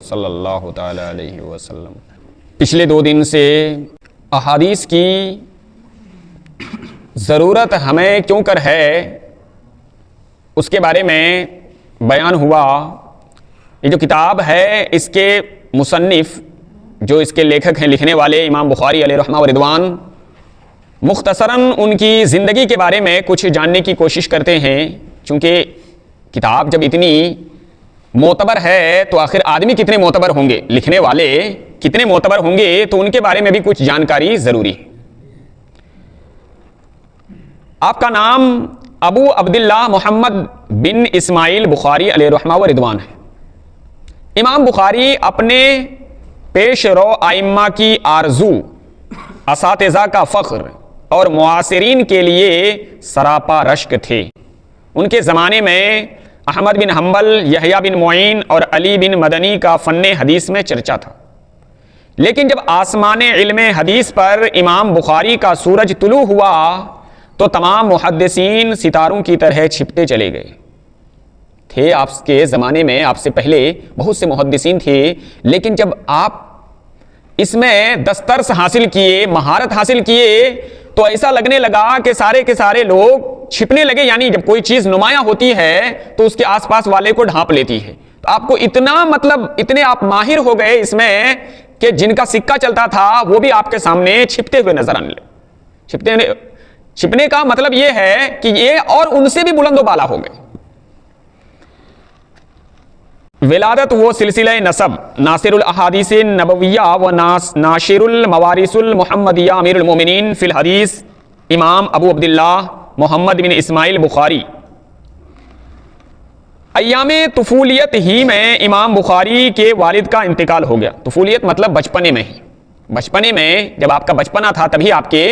صلی اللہ تعالی علیہ وسلم۔ پچھلے 2 دن سے احادیث کی ضرورت ہمیں کیوں کر ہے اس کے بارے میں بیان ہوا۔ یہ جو کتاب ہے اس کے مصنف جو اس کے لیکھک ہیں، لکھنے والے امام بخاری علیہ رحمہ و رضوان، مختصراً ان کی زندگی کے بارے میں کچھ جاننے کی کوشش کرتے ہیں، چونکہ کتاب جب اتنی معتبر ہے تو آخر آدمی کتنے معتبر ہوں گے، لکھنے والے کتنے معتبر ہوں گے، تو ان کے بارے میں بھی کچھ جانکاری ضروری ہے۔ آپ کا نام ابو عبداللہ محمد بن اسماعیل بخاری علیہ رحمہ و رضوان ہے۔ امام بخاری اپنے پیش رو ائمہ کی آرزو، اساتذہ کا فخر اور معاصرین کے لیے سراپا رشک تھے۔ ان کے زمانے میں احمد بن حنبل، یحییٰ بن معین اور علی بن مدنی کا فن حدیث میں چرچا تھا، لیکن جب آسمان علم حدیث پر امام بخاری کا سورج طلوع ہوا تو تمام محدثین ستاروں کی طرح چھپتے چلے گئے تھے۔ آپ کے زمانے میں آپ سے پہلے بہت سے محدثین تھے، لیکن جب آپ اس میں دسترس حاصل کیے، مہارت حاصل کیے، تو ایسا لگنے لگا کہ سارے کے سارے لوگ چھپنے لگے، یعنی جب کوئی چیز نمایاں ہوتی ہے تو اس کے آس پاس والے کو ڈھانپ لیتی ہے۔ تو آپ کو اتنے آپ ماہر ہو گئے اس میں کہ جن کا سکہ چلتا تھا وہ بھی آپ کے سامنے چھپتے ہوئے نظر آنے لگے۔ چھپنے کا مطلب یہ ہے کہ یہ اور ان سے بھی بلند و بالا ہو گئے۔ ولادت و سلسلہ نسب، ناصر الاحادیث نبویہ و ناشر الموارث المحمدیہ، امیر المومنین فی الحدیث امام ابو عبداللہ محمد بن اسماعیل بخاری۔ ایام طفولیت ہی میں امام بخاری کے والد کا انتقال ہو گیا۔ طفولیت مطلب بچپنے میں ہی، بچپنے میں جب آپ کا بچپنا تھا تبھی آپ کے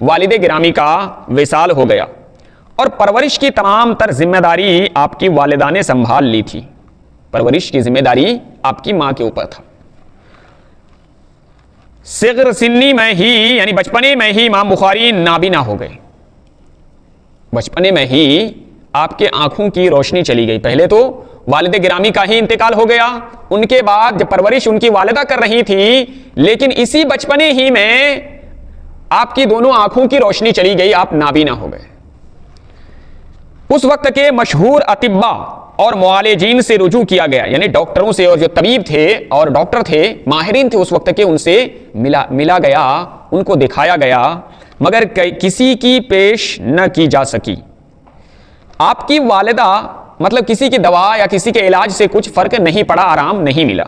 والد گرامی کا وصال ہو گیا، اور پرورش کی تمام تر ذمہ داری آپ کی والدہ نے سنبھال لی تھی۔ پرورش کی ذمہ داری آپ کی ماں کے اوپر تھا۔ صغر سنی میں ہی یعنی بچپنے میں ہی امام بخاری نابینا ہو گئے۔ بچپنے میں ہی آپ کے آنکھوں کی روشنی چلی گئی۔ پہلے تو والد گرامی کا ہی انتقال ہو گیا، ان کے بعد جب پرورش ان کی والدہ کر رہی تھی، لیکن اسی بچپنے ہی میں آپ کی دونوں آنکھوں کی روشنی چلی گئی، آپ نابینا ہو گئے۔ اس وقت کے مشہور اطباء اور معالجین سے رجوع کیا گیا، یعنی ڈاکٹروں سے، اور جو طبیب تھے اور ڈاکٹر تھے، ماہرین تھے اس وقت کے، ان سے ملا گیا، ان کو دکھایا گیا، مگر کسی کی پیش نہ کی جا سکی۔ آپ کی والدہ مطلب کسی کی دوا یا کسی کے علاج سے کچھ فرق نہیں پڑا، آرام نہیں ملا۔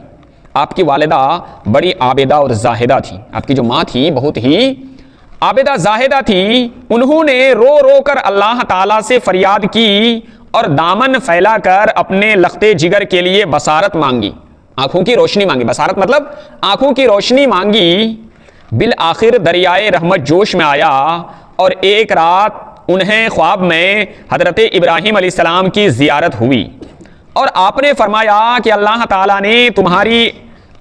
آپ کی والدہ بڑی عابدہ اور زاہدہ تھی۔ آپ کی جو ماں تھی بہت ہی عابدہ زاہدہ تھی۔ انہوں نے رو رو کر اللہ تعالیٰ سے فریاد کی اور دامن پھیلا کر اپنے لختے جگر کے لیے بصارت مانگی، آنکھوں کی روشنی مانگی۔ بصارت مطلب آنکھوں کی روشنی مانگی۔ بالآخر دریائے رحمت جوش میں آیا، اور ایک رات انہیں خواب میں حضرت ابراہیم علیہ السلام کی زیارت ہوئی، اور آپ نے فرمایا کہ اللہ تعالیٰ نے تمہاری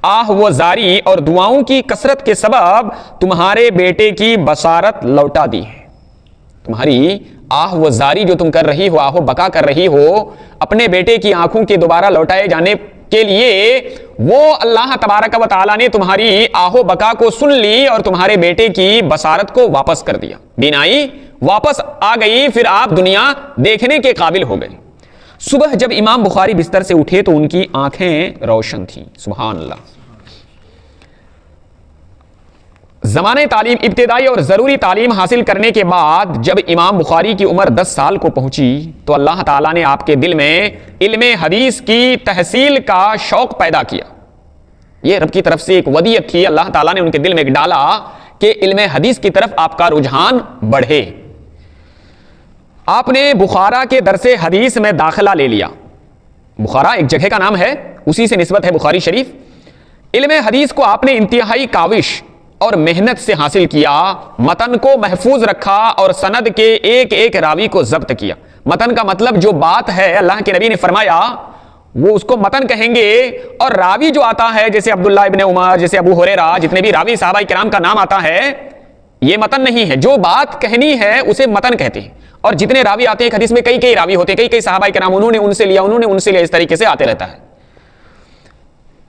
آہ و زاری اور دعاؤں کی کثرت کے سبب تمہارے بیٹے کی بصارت لوٹا دی ہے۔ تمہاری آہ و زاری جو تم کر رہی ہو، آہ و بکا کر رہی ہو اپنے بیٹے کی آنکھوں کے دوبارہ لوٹائے جانے کے لیے، وہ اللہ تبارک و تعالیٰ نے تمہاری آہ و بکا کو سن لی اور تمہارے بیٹے کی بصارت کو واپس کر دیا، بینائی واپس آ گئی، پھر آپ دنیا دیکھنے کے قابل ہو گئے۔ صبح جب امام بخاری بستر سے اٹھے تو ان کی آنکھیں روشن تھیں۔ سبحان اللہ۔ زمانۂ تعلیم، ابتدائی اور ضروری تعلیم حاصل کرنے کے بعد جب امام بخاری کی عمر 10 سال کو پہنچی تو اللہ تعالیٰ نے آپ کے دل میں علم حدیث کی تحصیل کا شوق پیدا کیا۔ یہ رب کی طرف سے ایک ودیعت تھی، اللہ تعالیٰ نے ان کے دل میں ڈالا کہ علم حدیث کی طرف آپ کا رجحان بڑھے۔ آپ نے بخارا کے درس حدیث میں داخلہ لے لیا۔ بخارا ایک جگہ کا نام ہے، اسی سے نسبت ہے بخاری شریف۔ علم حدیث کو آپ نے انتہائی کاوش اور محنت سے حاصل کیا، متن کو محفوظ رکھا اور سند کے ایک ایک راوی کو ضبط کیا۔ متن کا مطلب جو بات ہے اللہ کے نبی نے فرمایا وہ اس کو متن کہیں گے، اور راوی جو آتا ہے جیسے عبداللہ ابن عمر، جیسے ابو ہریرہ، جتنے بھی راوی صحابہ کرام کا نام آتا ہے، یہ متن نہیں ہے۔ جو بات کہنی ہے اسے متن کہتے ہیں، اور جتنے راوی آتے ہیں حدیث میں کئی راوی ہوتے ہیں، کئی صحابہ کرام، انہوں نے ان سے لیا، انہوں نے ان سے لیا، اس طریقے سے آتے رہتا ہے۔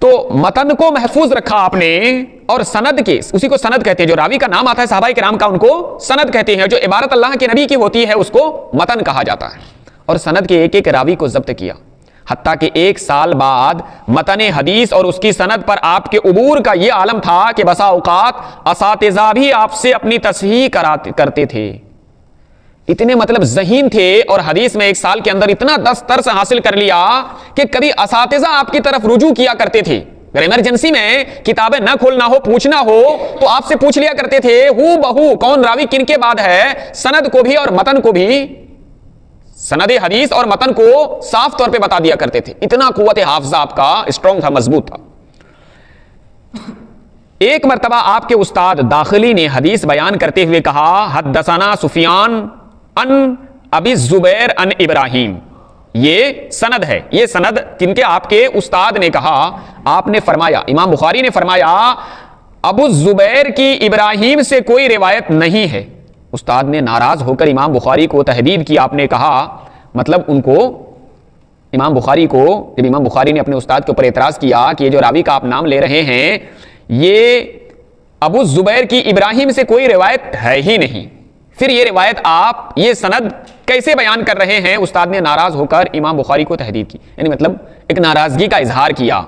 تو متن کو محفوظ رکھا آپ نے، اور سند کے، اسی کو سند کہتے ہیں، جو راوی کا نام آتا ہے صحابہ کرام کا ان کو سند کہتے ہیں، جو عبارت اللہ کے نبی کی ہوتی ہے اس کو متن کہا جاتا ہے۔ اور سند کے ایک ایک راوی کو ضبط کیا، حتیٰ کہ 1 سال بعد متن حدیث اور اس کی سند پر آپ کے عبور کا یہ عالم تھا کہ بسا اوقات اساتذہ بھی آپ سے اپنی تصحیح کرتے تھے، اتنے مطلب ذہین تھے، اور حدیث میں 1 سال کے اندر اتنا دسترس حاصل کر لیا کہ کبھی اساتذہ آپ کی طرف رجوع کیا کرتے تھے، اگر ایمرجنسی میں کتابیں نہ کھولنا ہو، پوچھنا ہو تو آپ سے پوچھ لیا کرتے تھے ہو بہو کون راوی کن کے بعد ہے، سند کو بھی اور متن کو بھی، سند حدیث اور متن کو صاف طور پہ بتا دیا کرتے تھے، اتنا قوت حافظہ آپ کا اسٹرانگ تھا، مضبوط تھا۔ ایک مرتبہ آپ کے استاد داخلی نے حدیث بیان کرتے ہوئے کہا حدثنا سفیان ان ابی الزبیر ان ابراہیم، یہ سند ہے، یہ سند کن کے؟ آپ کے استاد نے کہا، آپ نے فرمایا، امام بخاری نے فرمایا ابو الزبیر کی ابراہیم سے کوئی روایت نہیں ہے۔ استاد نے ناراض ہو کر امام بخاری کو تحدید کی، آپ نے کہا مطلب ان کو، امام بخاری کو، جب امام بخاری نے اپنے استاد کے اوپر اعتراض کیا کہ یہ جو راوی کا آپ نام لے رہے ہیں یہ ابو الزبیر کی ابراہیم سے کوئی روایت ہے ہی نہیں، پھر یہ روایت آپ یہ سند کیسے بیان کر رہے ہیں؟ استاد نے ناراض ہو کر امام بخاری کو تحدید کی، یعنی مطلب ایک ناراضگی کا اظہار کیا۔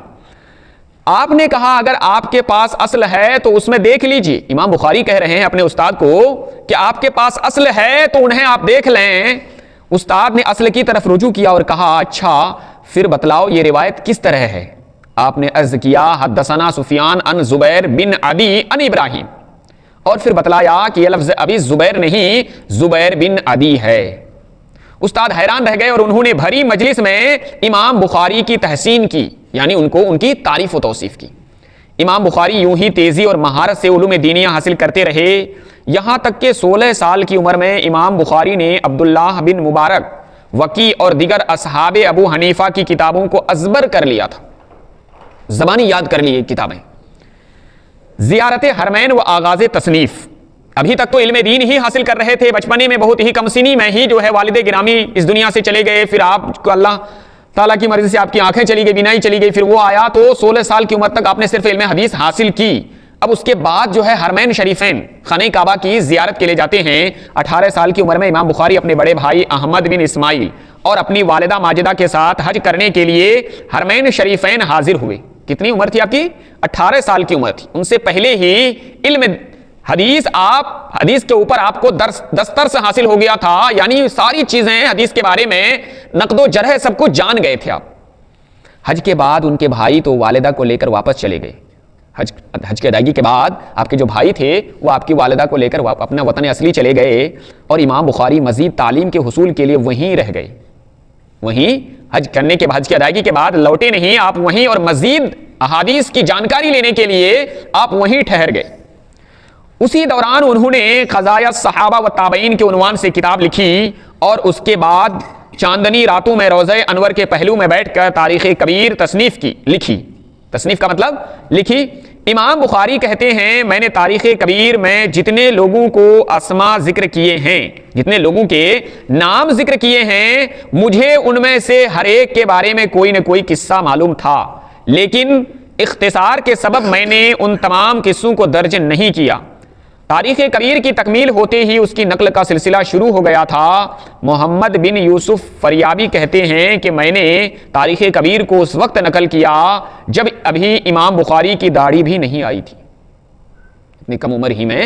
آپ نے کہا اگر آپ کے پاس اصل ہے تو اس میں دیکھ لیجئے، امام بخاری کہہ رہے ہیں اپنے استاد کو کہ آپ کے پاس اصل ہے تو انہیں آپ دیکھ لیں۔ استاد نے اصل کی طرف رجوع کیا اور کہا اچھا پھر بتلاؤ یہ روایت کس طرح ہے؟ آپ نے عرض کیا حدثنا سفیان ان زبیر بن عدی ان ابراہیم، اور پھر بتلایا کہ یہ لفظ ابی زبیر نہیں زبیر بن عدی ہے۔ استاد حیران رہ گئے اور انہوں نے بھری مجلس میں امام بخاری کی تحسین کی، یعنی ان کی تعریف و توصیف کی۔ امام بخاری یوں ہی تیزی اور مہارت سے علوم دینیہ حاصل کرتے رہے، یہاں تک کہ 16 سال کی عمر میں امام بخاری نے عبداللہ بن مبارک، وکی اور دیگر اصحاب ابو حنیفہ کی کتابوں کو ازبر کر لیا تھا، زبانی یاد کر لی کتابیں۔ زیارت حرمین و آغاز تصنیف، ابھی تک تو علم دین ہی حاصل کر رہے تھے، بچپنے میں بہت ہی کم سنی میں ہی جو ہے والد گرامی اس دنیا سے چلے گئے، پھر آپ کو اللہ تعالیٰ کی مرضی سے آپ کی آنکھیں چلی گئی، بینائی چلی گئی، پھر وہ آیا تو 16 سال کی عمر تک آپ نے صرف علم حدیث حاصل کی۔ اب اس کے بعد جو ہے حرمین شریفین خانہ کعبہ کی زیارت کے لیے جاتے ہیں۔ 18 سال کی عمر میں امام بخاری اپنے بڑے بھائی احمد بن اسماعیل اور اپنی والدہ ماجدہ کے ساتھ حج کرنے کے لیے حرمین شریفین حاضر ہوئے۔ کتنی عمر تھی آپ کی؟ 18 سال کی عمر تھی۔ ان سے پہلے ہی علم حدیث، آپ حدیث کے اوپر آپ کو دسترس حاصل ہو گیا تھا، یعنی ساری چیزیں حدیث کے بارے میں نقد و جرح سب کچھ جان گئے تھے آپ۔ حج کے بعد ان کے بھائی تو والدہ کو لے کر واپس چلے گئے۔ حج کی ادائیگی کے بعد آپ کے جو بھائی تھے وہ آپ کی والدہ کو لے کر اپنا وطن اصلی چلے گئے، اور امام بخاری مزید تعلیم کے حصول کے لیے وہیں رہ گئے۔ وہیں حج کرنے کے بعد، حج کی ادائیگی کے بعد لوٹے نہیں آپ، وہیں، اور مزید احادیث کی جانکاری لینے کے لیے آپ وہیں ٹھہر گئے۔ اسی دوران انہوں نے قضایا صحابہ و تابعین کے عنوان سے کتاب لکھی، اور اس کے بعد چاندنی راتوں میں روضہ انور کے پہلو میں بیٹھ کر تاریخ کبیر تصنیف لکھی۔ تصنیف کا مطلب لکھی۔ امام بخاری کہتے ہیں میں نے تاریخ کبیر میں جتنے لوگوں کو اسماء ذکر کیے ہیں، جتنے لوگوں کے نام ذکر کیے ہیں، مجھے ان میں سے ہر ایک کے بارے میں کوئی نہ کوئی قصہ معلوم تھا، لیکن اختصار کے سبب میں نے ان تمام قصوں کو درج نہیں کیا۔ تاریخ کبیر کی تکمیل ہوتے ہی اس کی نقل کا سلسلہ شروع ہو گیا تھا۔ محمد بن یوسف فریابی کہتے ہیں کہ میں نے تاریخ کبیر کو اس وقت نقل کیا جب ابھی امام بخاری کی داڑھی بھی نہیں آئی تھی۔ اتنی کم عمر ہی میں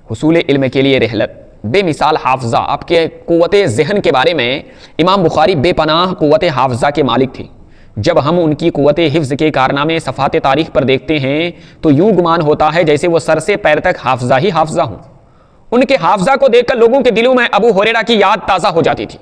حصول علم کے لیے رحلت، بے مثال حافظہ، آپ کے قوت ذہن کے بارے میں امام بخاری بے پناہ قوت حافظہ کے مالک تھے۔ جب ہم ان کی قوت حفظ کے کارنامے صفحات تاریخ پر دیکھتے ہیں تو یوں گمان ہوتا ہے جیسے وہ سر سے پیر تک حافظہ ہی حافظہ ہوں۔ ان کے حافظہ کو دیکھ کر لوگوں کے دلوں میں ابو ہریرہ کی یاد تازہ ہو جاتی تھی۔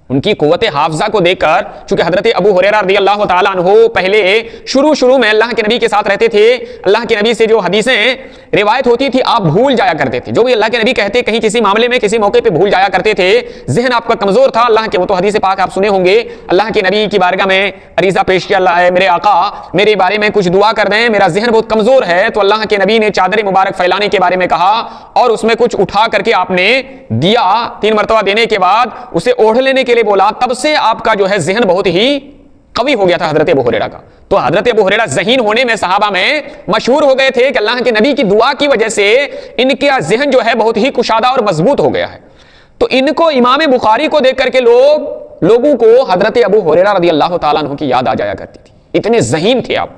ان کی قوت حافظہ کو دیکھ کر، چونکہ حضرت ابو ہریرہ رضی اللہ تعالیٰ عنہ پہلے شروع میں اللہ کے نبی کے ساتھ رہتے تھے، اللہ کے نبی سے جو حدیثیں روایت ہوتی تھی آپ بھول جایا کرتے تھے، جو بھی اللہ کے نبی کہتے کہیں کسی معاملے میں کسی موقع پہ بھول جایا کرتے تھے، ذہن آپ کا کمزور تھا۔ اللہ کے، وہ تو حدیث پاک آپ سنے ہوں گے، اللہ کے نبی کی بارگاہ میں عریضہ پیش کیا، اللہ ہے میرے آقا میرے بارے میں کچھ دعا کر دیں، میرا ذہن بہت کمزور ہے، تو اللہ کے نبی نے چادر مبارک پھیلانے کے بارے میں کہا، اور اس میں کچھ اٹھا کر کے آپ نے دیا، 3 مرتبہ دینے کے بعد اسے اوڑھ لینے کے لیے بولا۔ تب سے آپ کا جو ہے ذہن بہت ہی قوی ہو گیا تھا حضرت ابو ہریرہ کا. تو حضرت ابو ہریرہ ذہین ہونے میں صحابہ میں مشہور ہو گئے تھے کہ اللہ کے نبی کی دعا کی وجہ سے ان کا ذہن جو ہے بہت ہی کشادہ اور مضبوط ہو گیا ہے. تو ان کو امام بخاری کو دیکھ کر کے لوگوں کو حضرت ابو ہریرہ رضی اللہ تعالیٰ عنہ کی یاد آ جایا کرتی تھی. اتنے ذہین تھے آپ.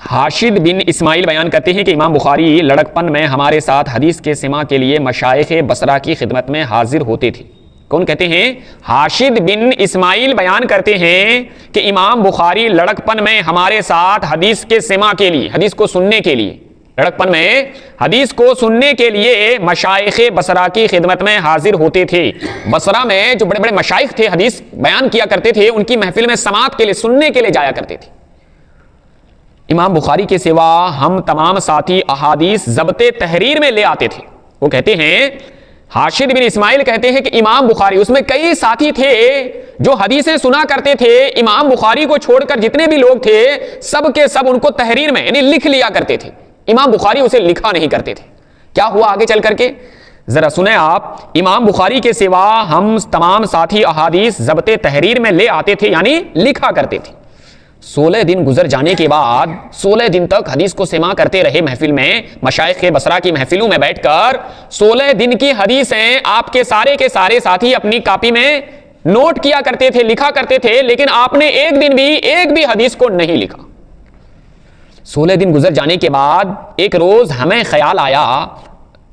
حاشد بن اسماعیل بیان کرتے ہیں کہ امام بخاری لڑکپن میں ہمارے ساتھ حدیث کے سماع کے لیے مشائخ بصرہ کی خدمت میں حاضر ہوتے تھے. کون کہتے ہیں؟ حاشد بن اسماعیل بیان کرتے ہیں کہ امام بخاری لڑکپن میں ہمارے ساتھ حدیث کے سماع کے لیے، حدیث کو سننے کے لیے، لڑکپن میں حدیث کو سننے کے لیے مشائخ بصرہ کی خدمت میں حاضر ہوتے تھے. بصرہ میں جو بڑے بڑے مشائخ تھے، حدیث بیان کیا کرتے تھے، ان کی محفل میں سماعت کے لیے، سننے کے لیے جایا کرتے تھے. امام بخاری کے سوا ہم تمام ساتھی احادیث ضبط تحریر میں لے آتے تھے. وہ کہتے ہیں، حاشد بن اسماعیل کہتے ہیں کہ امام بخاری، اس میں کئی ساتھی تھے جو حدیثیں سنا کرتے تھے، امام بخاری کو چھوڑ کر جتنے بھی لوگ تھے سب کے سب ان کو تحریر میں یعنی لکھ لیا کرتے تھے. امام بخاری اسے لکھا نہیں کرتے تھے. کیا ہوا آگے چل کر کے ذرا سنیں آپ. امام بخاری کے سوا ہم تمام ساتھی احادیث ضبط تحریر میں لے آتے تھے یعنی لکھا کرتے تھے. 16 دن گزر جانے کے بعد 16 دن تک حدیث کو سماع کرتے رہے محفل میں، مشائخ بصرہ کی محفلوں میں بیٹھ کر 16 دن کی حدیثیں آپ کے سارے ساتھی اپنی کاپی میں نوٹ کیا کرتے تھے، لکھا کرتے تھے، لیکن آپ نے ایک بھی حدیث کو نہیں لکھا. 16 دن گزر جانے کے بعد ایک روز ہمیں خیال آیا.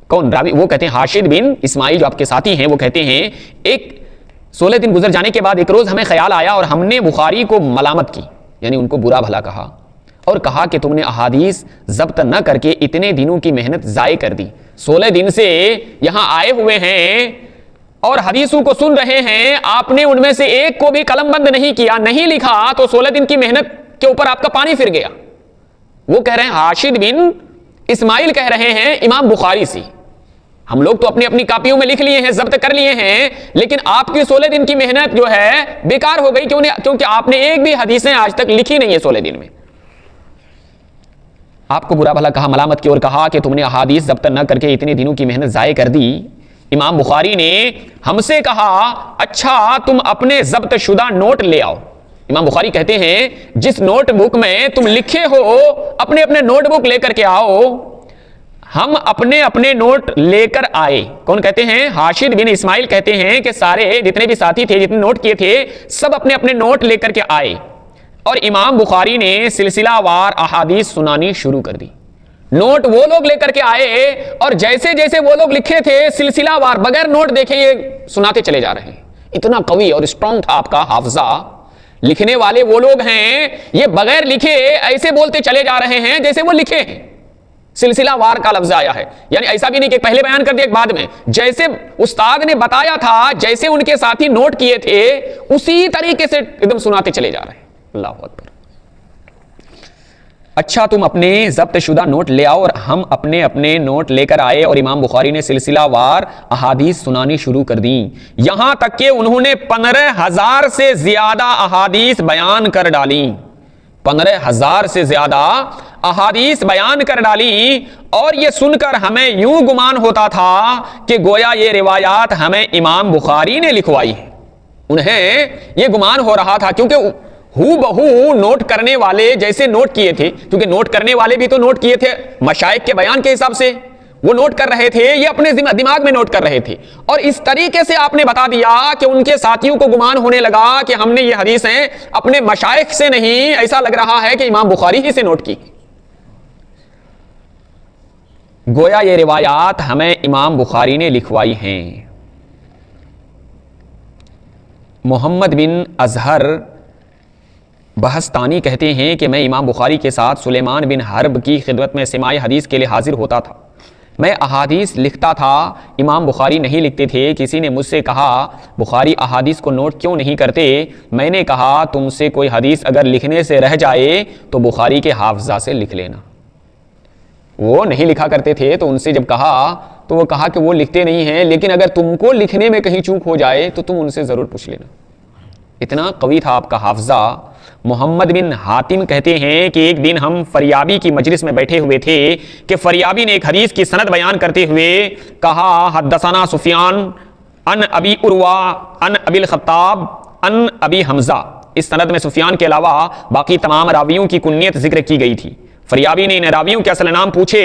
کون راوی؟ وہ کہتے ہیں حاشد بن اسماعیل جو آپ کے ساتھی ہیں، وہ کہتے ہیں 16 دن گزر جانے کے بعد ایک روز ہمیں خیال آیا اور ہم نے بخاری کو ملامت کی، یعنی ان کو برا بھلا کہا اور کہا کہ تم نے احادیث ضبط نہ کر کے اتنے دنوں کی محنت ضائع کر دی. 16 دن سے یہاں آئے ہوئے ہیں اور حدیثوں کو سن رہے ہیں، آپ نے ان میں سے ایک کو بھی قلم بند نہیں کیا، نہیں لکھا، تو 16 دن کی محنت کے اوپر آپ کا پانی پھر گیا. وہ کہہ رہے ہیں، حاشد بن اسماعیل کہہ رہے ہیں امام بخاری سے، ہم لوگ تو اپنی اپنی کاپیوں میں لکھ لیے ہیں، ضبط کر لیے ہیں، لیکن آپ کی 16 دن کی محنت جو ہے بیکار ہو گئی، کیونکہ آپ نے ایک بھی حدیثیں آج تک لکھی نہیں ہے 16 دن میں. آپ کو برا بھلا کہا، ملامت کی اور کہا کہ تم نے احادیث ضبط نہ کر کے اتنے دنوں کی محنت ضائع کر دی. امام بخاری نے ہم سے کہا، اچھا تم اپنے ضبط شدہ نوٹ لے آؤ. امام بخاری کہتے ہیں جس نوٹ بک میں تم لکھے ہو اپنے نوٹ بک لے کر کے آؤ. ہم اپنے نوٹ لے کر آئے. کون کہتے ہیں؟ حاشد بن اسماعیل کہتے ہیں کہ سارے جتنے بھی ساتھی تھے، جتنے نوٹ کیے تھے، سب اپنے نوٹ لے کر کے آئے اور امام بخاری نے سلسلہ وار احادیث سنانی شروع کر دی. نوٹ وہ لوگ لے کر کے آئے اور جیسے جیسے وہ لوگ لکھے تھے سلسلہ وار بغیر نوٹ دیکھے یہ سناتے چلے جا رہے ہیں. اتنا قوی اور اسٹرانگ تھا آپ کا حافظہ. لکھنے والے وہ لوگ ہیں، یہ بغیر لکھے ایسے بولتے چلے جا رہے ہیں جیسے وہ لکھے ہیں. سلسلہ وار کا لفظ آیا ہے، یعنی ایسا بھی نہیں کہ پہلے بیان کر دیا ایک بعد میں، جیسے استاد نے بتایا تھا، جیسے ان کے ساتھی نوٹ کیے تھے اسی طریقے سے ایک دم سناتے چلے جا رہے ہیں. اللہ اکبر. اچھا تم اپنے ضبط شدہ نوٹ لے آؤ. اور ہم اپنے نوٹ لے کر آئے اور امام بخاری نے سلسلہ وار احادیث سنانی شروع کر دی، یہاں تک کہ انہوں نے 15,000 سے زیادہ احادیث بیان کر ڈالی. 15,000 سے زیادہ احادیث بیان کر ڈالی. اور یہ سن کر ہمیں یوں گمان ہوتا تھا کہ گویا یہ روایات ہمیں امام بخاری نے لکھوائی ہیں. انہیں یہ گمان ہو رہا تھا کیونکہ ہو بہو نوٹ کرنے والے جیسے نوٹ کیے تھے، کیونکہ نوٹ کرنے والے بھی تو نوٹ کیے تھے مشائخ کے بیان کے حساب سے، وہ نوٹ کر رہے تھے، یہ اپنے دماغ میں نوٹ کر رہے تھے. اور اس طریقے سے آپ نے بتا دیا کہ ان کے ساتھیوں کو گمان ہونے لگا کہ ہم نے یہ حدیثیں اپنے مشائخ سے نہیں، ایسا لگ رہا ہے کہ امام بخاری ہی سے نوٹ کی. گویا یہ روایات ہمیں امام بخاری نے لکھوائی ہیں. محمد بن اظہر بہستانی کہتے ہیں کہ میں امام بخاری کے ساتھ سلیمان بن حرب کی خدمت میں سماع حدیث کے لیے حاضر ہوتا تھا. میں احادیث لکھتا تھا، امام بخاری نہیں لکھتے تھے. کسی نے مجھ سے کہا بخاری احادیث کو نوٹ کیوں نہیں کرتے؟ میں نے کہا تم سے کوئی حدیث اگر لکھنے سے رہ جائے تو بخاری کے حافظہ سے لکھ لینا. وہ نہیں لکھا کرتے تھے تو ان سے جب کہا تو وہ کہا کہ وہ لکھتے نہیں ہیں، لیکن اگر تم کو لکھنے میں کہیں چوک ہو جائے تو تم ان سے ضرور پوچھ لینا. اتنا قوی تھا آپ کا حافظہ. محمد بن حاتم کہتے ہیں کہ ایک دن ہم فریابی کی مجلس میں بیٹھے ہوئے تھے کہ فریابی نے ایک حدیث کی سند بیان کرتے ہوئے کہا حدثنا سفیان عن ابی عروہ عن ابی الخطاب ان ابی حمزہ، اس سند میں سفیان کے علاوہ باقی تمام راویوں کی کنیت ذکر کی گئی تھی۔ فریابی نے ان راویوں کے اصل نام پوچھے،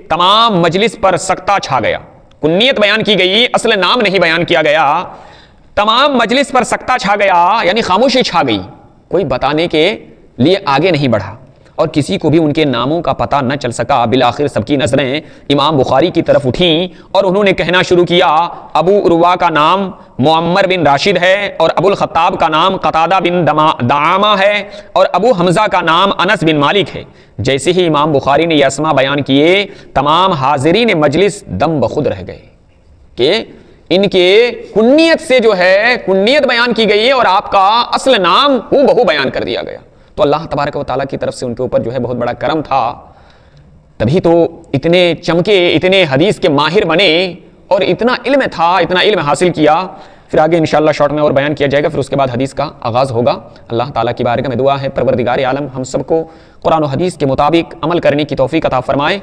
تمام مجلس پر سکتہ چھا گیا۔ کنیت بیان کی گئی، اصل نام نہیں بیان کیا گیا، تمام مجلس پر سکتہ چھا گیا، یعنی خاموشی چھا گئی، کوئی بتانے کے لیے آگے نہیں بڑھا اور کسی کو بھی ان کے ناموں کا پتہ نہ چل سکا۔ بالآخر سب کی نظریں امام بخاری کی طرف اٹھیں اور انہوں نے کہنا شروع کیا، ابو عروہ کا نام معمر بن راشد ہے، اور ابو الخطاب کا نام قتادہ بن دعامہ ہے، اور ابو حمزہ کا نام انس بن مالک ہے۔ جیسے ہی امام بخاری نے یہ اسماء بیان کیے، تمام حاضرین مجلس دم بخود رہ گئے کہ ان کے کنیت سے جو ہے کنیت بیان کی گئی ہے اور آپ کا اصل نام ہو بہو بیان کر دیا گیا۔ تو اللہ تبارک و تعالیٰ کی طرف سے ان کے اوپر جو ہے بہت بڑا کرم تھا، تبھی تو اتنے چمکے، اتنے حدیث کے ماہر بنے اور اتنا علم تھا، اتنا علم حاصل کیا۔ پھر آگے انشاءاللہ شارٹ میں اور بیان کیا جائے گا، پھر اس کے بعد حدیث کا آغاز ہوگا۔ اللہ تعالیٰ کی بارگاہ میں دعا ہے پروردگار عالم ہم سب کو قرآن و حدیث کے مطابق عمل کرنے کی توفیق عطا فرمائے۔